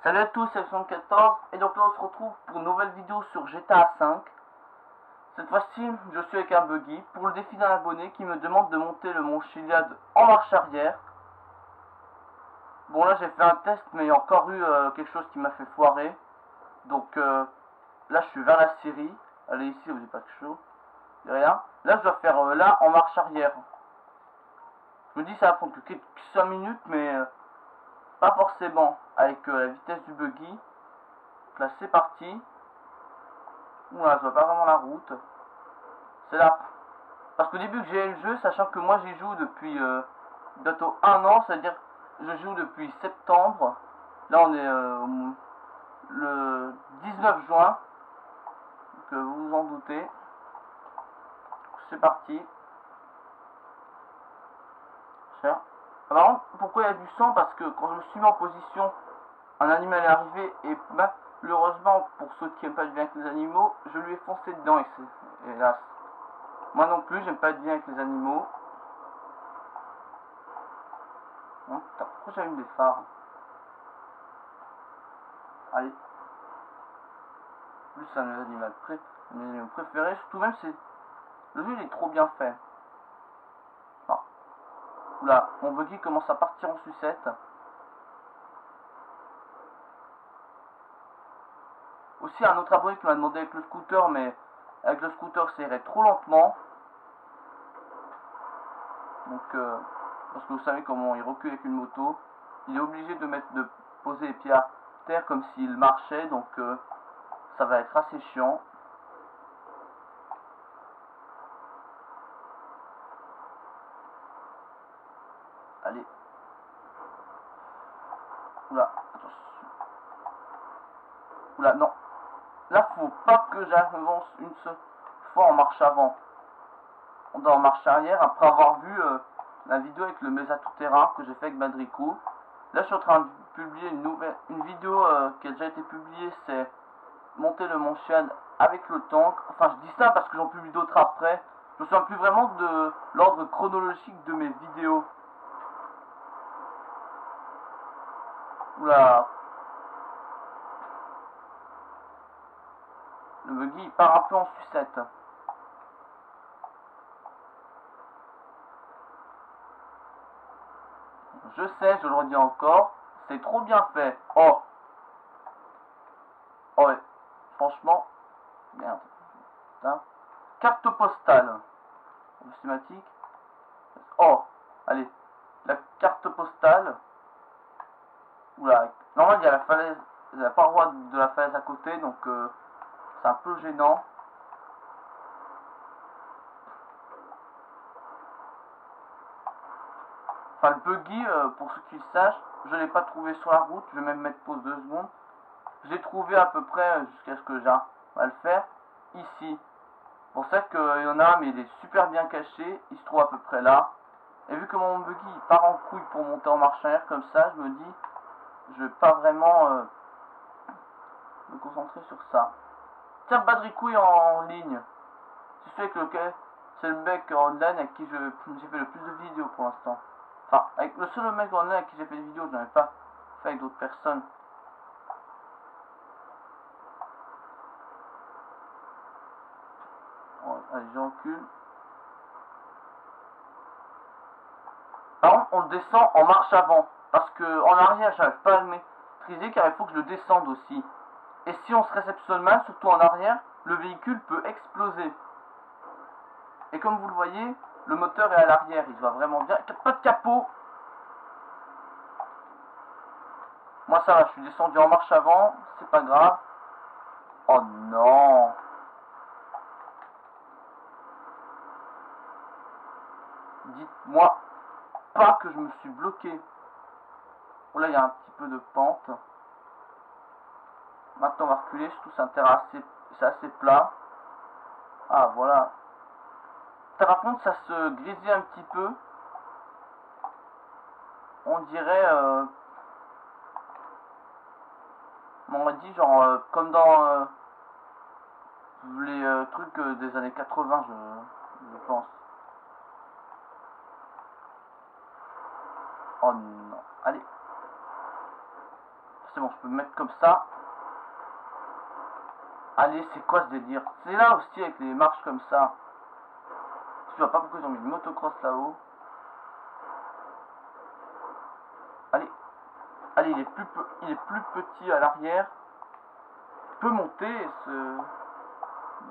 Salut à tous, c'est 74 et donc là on se retrouve pour une nouvelle vidéo sur GTA 5. Cette fois-ci, je suis avec un buggy pour le défi d'un abonné qui me demande de monter le mont Chiliad en marche arrière. Bon là j'ai fait un test mais il y a encore eu quelque chose qui m'a fait foirer. Donc là je suis vers la Syrie. Allez ici, vous dites pas quelque chose. Rien. Là je dois faire là en marche arrière. Je me dis ça va prendre que 5 minutes mais pas forcément avec la vitesse du buggy. Donc là c'est parti. Oula, je vois pas vraiment la route. C'est là. Parce qu'au début que j'ai le jeu, sachant que moi j'y joue depuis bientôt un an, c'est-à-dire je joue depuis septembre. Là on est le 19 juin. Donc vous vous en doutez. C'est parti. Cher. Alors, pourquoi il y a du sang? Parce que quand je me suis mis en position, un animal est arrivé et malheureusement pour ceux qui n'aiment pas être bien avec les animaux, je lui ai foncé dedans hélas. Moi non plus, j'aime pas être bien avec les animaux. Hein, pourquoi j'allume des phares? Allez. Plus c'est un animal préféré, surtout même c'est. Le jeu il est trop bien fait. Ah. Oula, mon buggy commence à partir en sucette. Aussi un autre abonné qui m'a demandé avec le scooter, mais avec le scooter ça irait trop lentement. Donc parce que vous savez comment il recule avec une moto. Il est obligé de poser les pieds à terre comme s'il marchait, donc ça va être assez chiant. Allez. Oula, attention. Oula, non. Là, faut pas que j'avance une seule fois en marche avant. On doit en marche arrière après avoir vu la vidéo avec le Mesa tout-terrain que j'ai fait avec Badrikou. Là, je suis en train de publier une vidéo qui a déjà été publiée, c'est monter le mont Chiliad avec le tank. Enfin, je dis ça parce que j'en publie d'autres après. Je me souviens plus vraiment de l'ordre chronologique de mes vidéos. Oula. Le buggy il part un peu en sucette. Je sais, je le redis encore, c'est trop bien fait. Oh. Oh ouais. Franchement. Merde. Putain. Carte postale. Systématique. Oh. Allez. La carte postale. Oula. Normalement il y a la falaise. La paroi de la falaise à côté, donc c'est un peu gênant. Enfin, le buggy, pour ceux qui le sachent, je ne l'ai pas trouvé sur la route. Je vais même mettre pause 2 secondes. Je l'ai trouvé à peu près jusqu'à ce que j'arrive à le faire ici. C'est pour ça qu'il y en a un, mais il est super bien caché. Il se trouve à peu près là. Et vu que mon buggy il part en couille pour monter en marche arrière comme ça, je me dis, je vais pas vraiment me concentrer sur ça. Tiens, Badrikou est en ligne. C'est le mec en online avec qui j'ai fait le plus de vidéos pour l'instant. Enfin, avec le seul mec en online avec qui j'ai fait des vidéos, je n'en ai pas fait avec d'autres personnes. Bon, allez, je recule. Par contre, on le descend en marche avant. Parce que en arrière, j'arrive pas à le maîtriser car il faut que je le descende aussi. Et si on se réceptionne mal, surtout en arrière, le véhicule peut exploser. Et comme vous le voyez, le moteur est à l'arrière, il se voit vraiment bien. Pas de capot. Moi ça va, je suis descendu en marche avant, c'est pas grave. Oh non. Dites-moi pas que je me suis bloqué. Oh là, il y a un petit peu de pente. Maintenant on va reculer, surtout c'est assez plat. Ah voilà. Par contre ça se grisait un petit peu. On dirait on m'a dit genre comme dans les trucs des années 80 je pense. Oh non. Allez. c'est bon, je peux me mettre comme ça. Allez, c'est quoi ce délire? C'est là aussi avec les marches comme ça. Je vois pas pourquoi ils ont mis une motocross là-haut. Allez, allez, il est plus petit à l'arrière. Il peut monter ce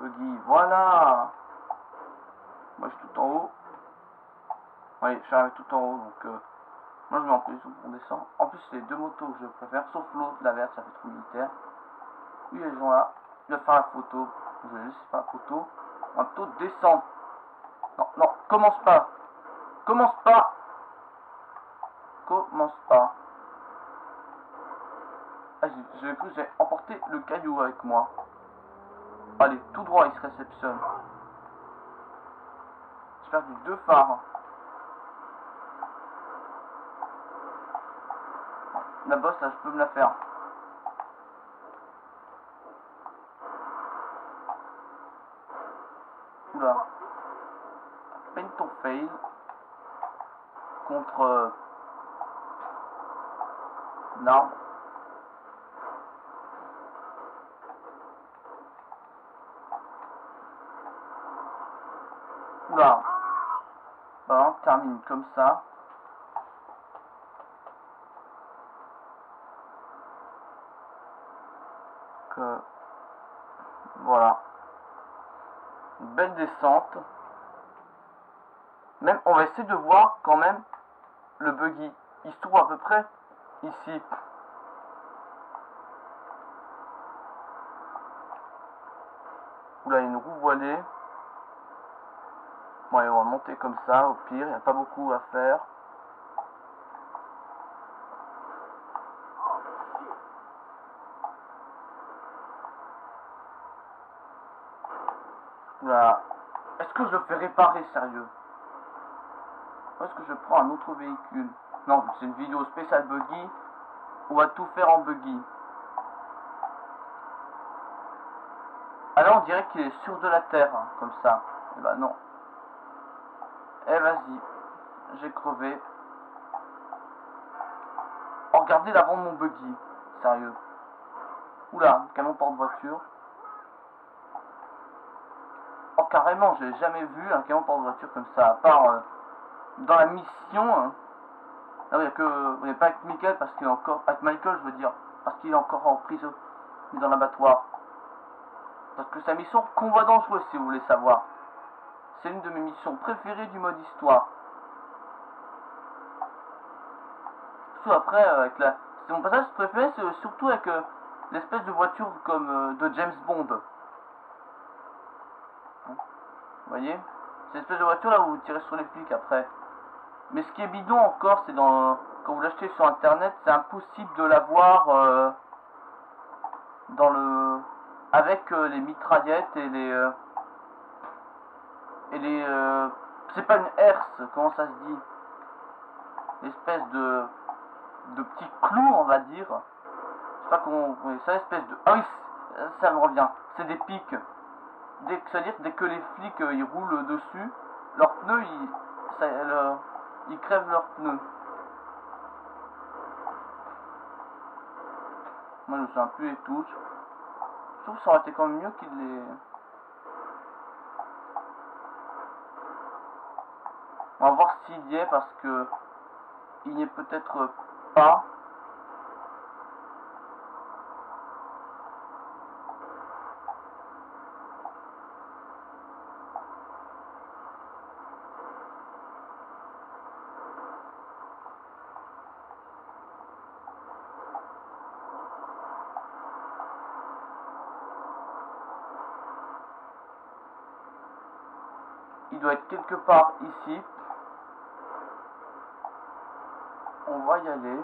buggy. Voilà. Moi, je suis tout en haut. Oui, je suis arrivé tout en haut, donc moi je mets en position pour descendre. En plus, c'est les deux motos que je préfère, sauf l'autre, la verte, ça fait trop militaire. Oui, elles sont là. Je vais faire la photo. Je vais laisser faire la photo. On va plutôt descendre. Non, non, commence pas. Commence pas. Commence pas. Ah, j'ai cru que j'ai emporté le caillou avec moi. Allez, tout droit, il se réceptionne. J'ai perdu 2 phares. La bosse, là, je peux me la faire. Oula. Paint ton fail. Contre... Non. Oula. Bah, on termine comme ça. Que... Voilà. Une belle descente. Même, on va essayer de voir quand même le buggy. Il se trouve à peu près ici. Oula, il y a une roue voilée. Bon, allez, on va monter comme ça, au pire, il n'y a pas beaucoup à faire. Oula. Est-ce que je le fais réparer, sérieux? Ou est-ce que je prends un autre véhicule? Non, c'est une vidéo spéciale buggy. On va tout faire en buggy. Alors on dirait qu'il est sur de la terre, hein, comme ça. Eh ben non. Eh vas-y. J'ai crevé. Oh, regardez l'avant de mon buggy. Sérieux. Oula, camion porte-voiture. Oh, carrément, j'ai jamais vu un camion porte-voiture comme ça. À part dans la mission. Hein. Là, il y a que... Vous n'êtes pas avec Michael parce qu'il est encore... Avec Michael, je veux dire. Parce qu'il est encore en prison. Il est dans l'abattoir. Parce que sa mission Convoi dangereux, si vous voulez savoir. C'est une de mes missions préférées du mode histoire. Surtout après, avec la... C'est mon passage préféré, c'est surtout avec l'espèce de voiture comme de James Bond. Hein, vous voyez? C'est l'espèce de voiture là où vous tirez sur les flics après. Mais ce qui est bidon encore, c'est dans... Quand vous l'achetez sur internet, c'est impossible de l'avoir dans le... Avec les mitraillettes et les... c'est pas une herse, comment ça se dit? L'espèce de petits clous, on va dire. Je sais pas comment... Oui, c'est l'espèce de... Ah oui, ça me revient. C'est des pics. C'est-à-dire dès que les flics ils roulent dessus, leurs pneus, ils crèvent leurs pneus. Moi, je me souviens plus les touches. Je trouve que ça aurait été quand même mieux qu'il les... On va voir s'il y est, parce que il n'y est peut-être pas. Il doit être quelque part ici. On va y aller.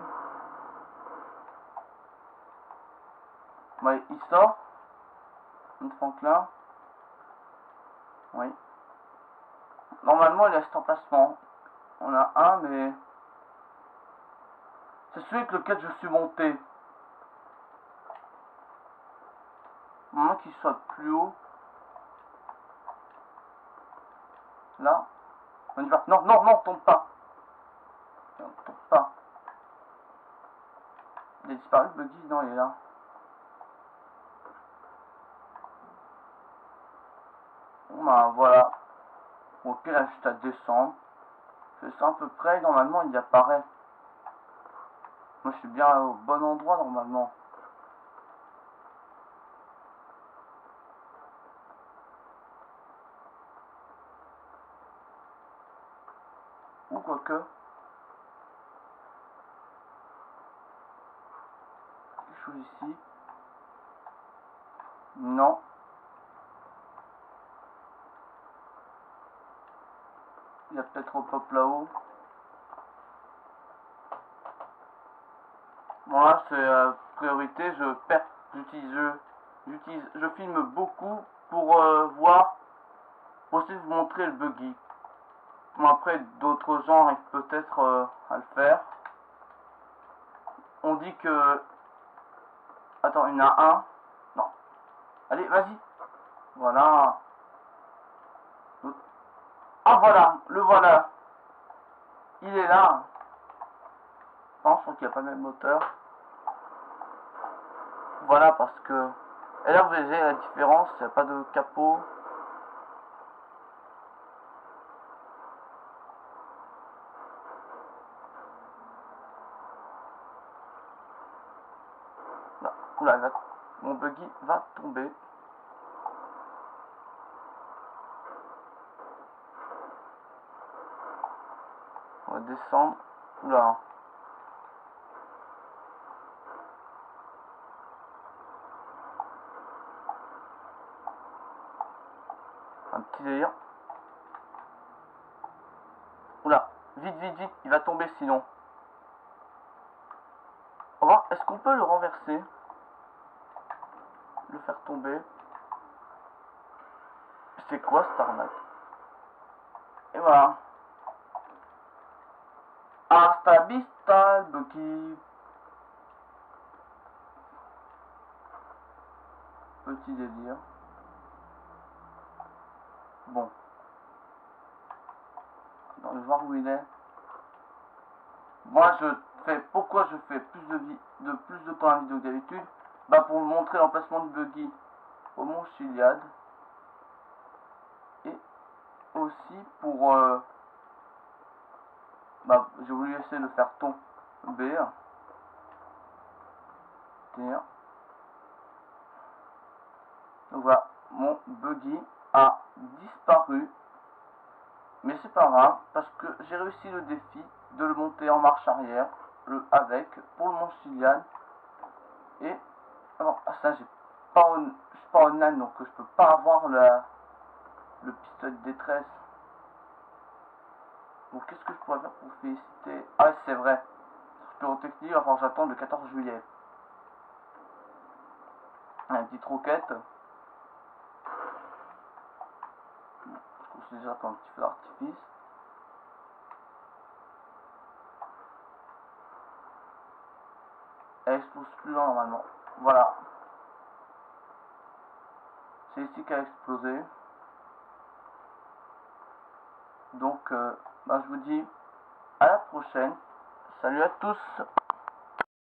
Ouais, il sort. Une Franklin. Oui. Normalement, il a cet emplacement. On a un, mais... C'est celui avec lequel je suis monté. Au moment qu'il soit plus haut. Là. On y va. Non, non, non, tombe pas. On tombe pas. il a disparu le buggy? Non, il est là. Bon bah voilà. Au pire, il a juste à descendre. Je fais ça à peu près, normalement il apparaît. Moi je suis bien au bon endroit normalement. Ou quoique. Quelque chose ici. Non. Il y a peut-être un pop là-haut. Moi c'est priorité, je filme beaucoup pour voir, pour essayer de vous montrer le buggy. Bon, après d'autres gens arrivent peut-être à le faire. On dit que... Attends, il y en a un. Non. Allez, vas-y. Voilà. Ah voilà, le voilà. Il est là. Non, je crois qu'il n'y a pas le même moteur. Voilà, parce que... Et là, vous voyez la différence, il n'y a pas de capot. Là, oula, mon buggy va tomber. On va descendre. Oula. Un petit délire. Oula, vite, vite, vite, il va tomber sinon. On va voir, est-ce qu'on peut le renverser? Le faire tomber? C'est quoi cette arnaque? Et voilà. Hasta vista, le buggy. Petit délire. Bon. On va voir où il est. Moi pourquoi je fais plus de temps à vidéo que d'habitude? Bah pour vous montrer l'emplacement du buggy au Mont Chiliad. Et aussi pour bah j'ai voulu essayer de faire tomber. Tiens. Donc voilà, mon buggy a disparu. Mais c'est pas grave, parce que j'ai réussi le défi de le monter en marche arrière, pour le Mont Chiliad. Et alors, ça, je suis pas online, donc je peux pas avoir le pistolet de détresse. Donc qu'est-ce que je pourrais faire pour vous féliciter? Ah ouais, c'est vrai. Pyrotechnie, enfin j'attends le 14 juillet. Une petite roquette. Je considère déjà comme un petit feu d'artifice. Elle explose plus loin normalement. Voilà. C'est ici qu'elle a explosé. Donc, bah, je vous dis à la prochaine. Salut à tous.